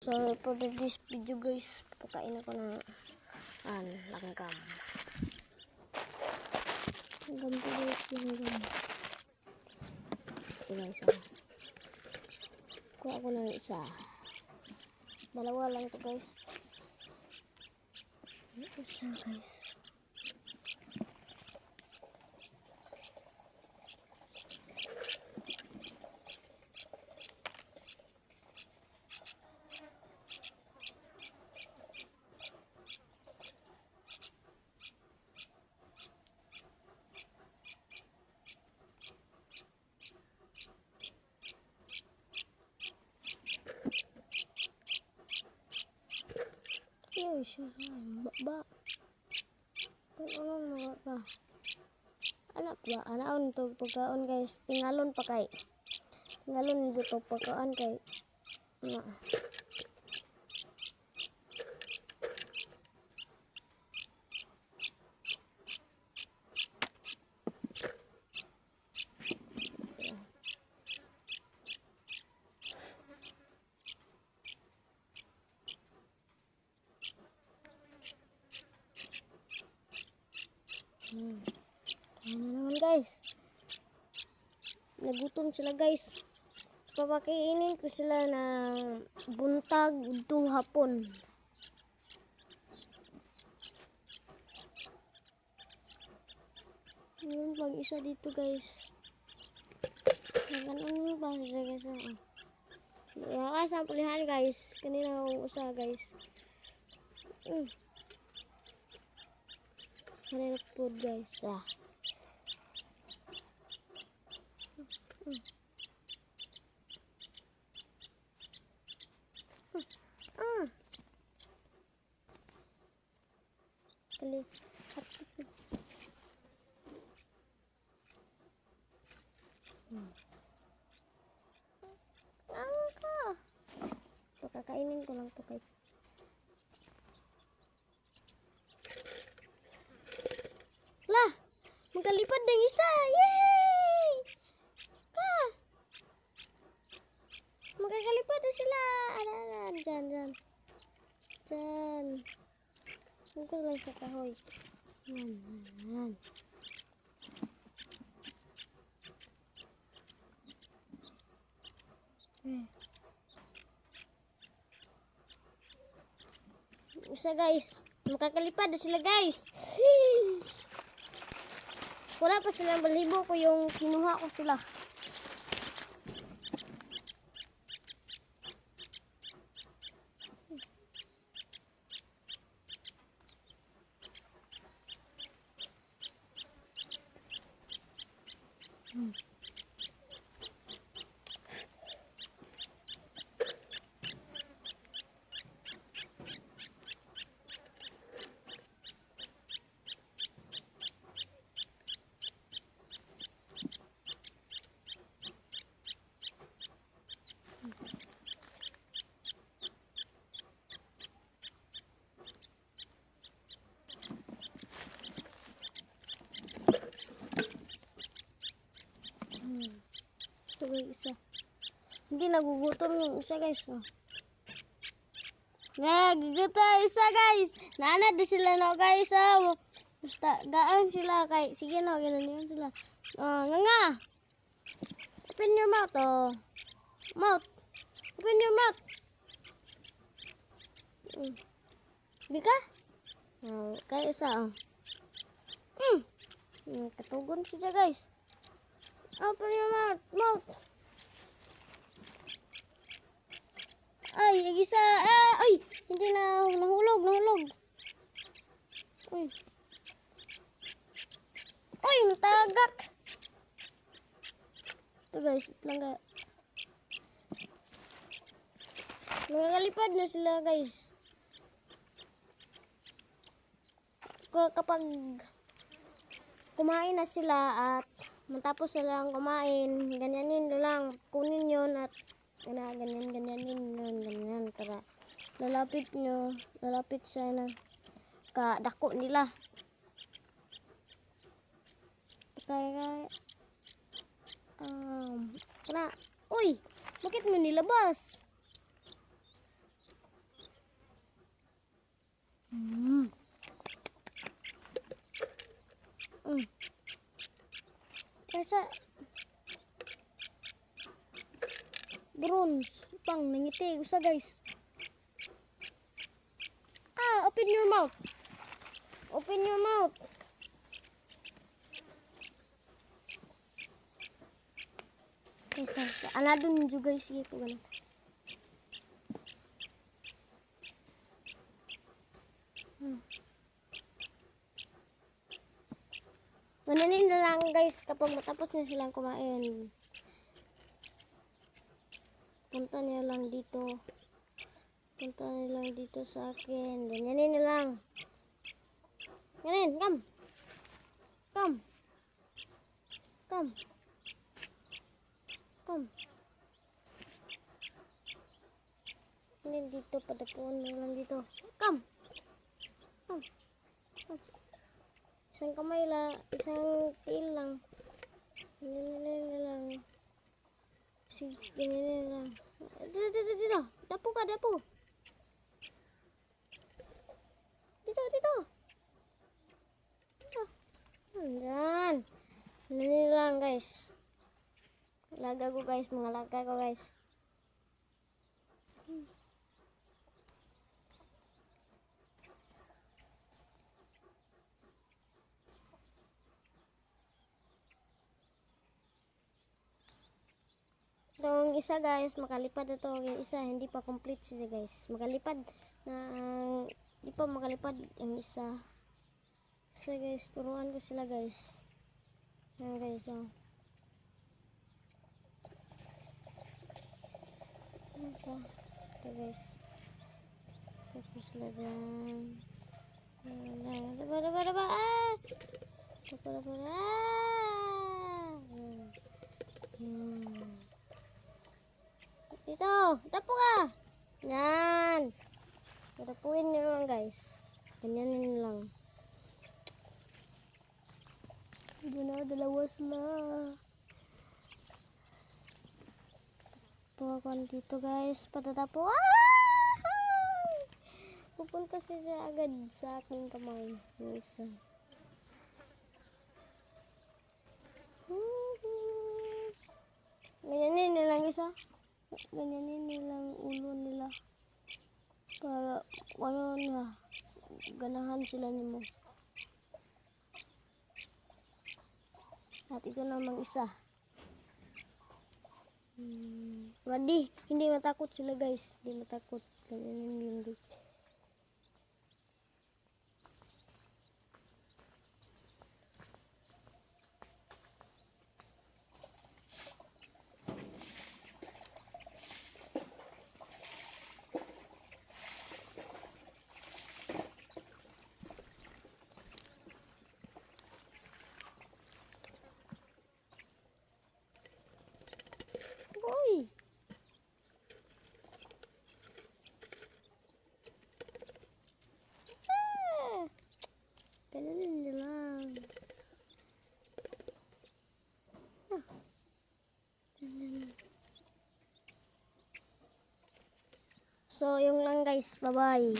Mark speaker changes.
Speaker 1: So for this video guys, pakain ako ng langgam. Langgam po guys, langgam. Ito guys, kuha ako ng isa. Dalawa lang to guys. Isa guys. Ba ano ba anak ba anaon to pagkaon guys, tingalon pa kay tingalon dito pagkaon kay na ano naman guys, nagutom sila guys. Papakainin ko sila ng buntag udtong hapon. Yun pag isa dito guys. Ano ba siya guys? Lakas ang pulihan guys. Kanina akong usa guys. Kanina po guys. Kali. Pakakainin ko lang to guys. Lah, magkalipad ng isa. Yay! Magkakalipad na sila. Dyan. Huwag ko lang sa kahoy. Yan. Isa guys. Makakalipad na sila guys. Wala pa silang balibo ko yung kinuha ko sila. Ito guys, isa. Hindi nagugutom yung isa guys. Nagugutom isa guys. Nanad sila no guys. Basta gaan sila kay. Sige no, gano'n yun sila. Nga. Open your mouth Mouth. Open your mouth. Di ka? Kaya isa katugon siya guys. Open your mouth. Ay, yung isa. Ay, hindi na nahulog. Uy, natagak. Ito guys, langga. Nangalipad na sila guys. Kapag kumain na sila at matapos silang kumain, ganyanin lang, kunin yun at ganyan para lalapit siya na kadako nila. Kaya uy, bakit mo nilabas? isa. Bronze. Pang nangiti. Usa guys. Open your mouth. Open your mouth. Guys, anadun juga sige po ganun. Gananin na lang guys kapag matapos na silang kumain. Punta niya lang dito. Punta niya lang dito sa akin. Ganyanin na lang. Ganin, come. Come. Come. Come. Ganin dito, padapuan na lang dito. Come. Come. Come. Isang kamay lang, isang tail lang. Ganyan lang. Sige, ganyan lang. Dito. Dapo ka, dapo. Dito. Ayan. Ganyan lang guys. Laga ko guys, mga laga ko guys. Yung isa guys, makalipad na to. Yung isa, hindi pa complete siya guys. Makalipad na, hindi pa makalipad yung isa. So guys, turuan ko sila guys. Yan guys, oh. Ito guys. Tapos sila dyan. Daba. Dito, dapo ka. Yan. Dapuin nyo lang guys. Ganyanin lang. Dalawa sila. Pawakan dito guys. Patatapo. Pupunta siya agad sa aking kamay. Yung isa. Ganyanin nilang isa. Ganyanin nilang ulo nila. Para ganahan sila nimo. At ito namang isa. Ready? Hindi matakot sila guys. Hindi matakot. Ganyanin guys. Uy! Ganun nila lang. So, yung lang guys. Bye-bye.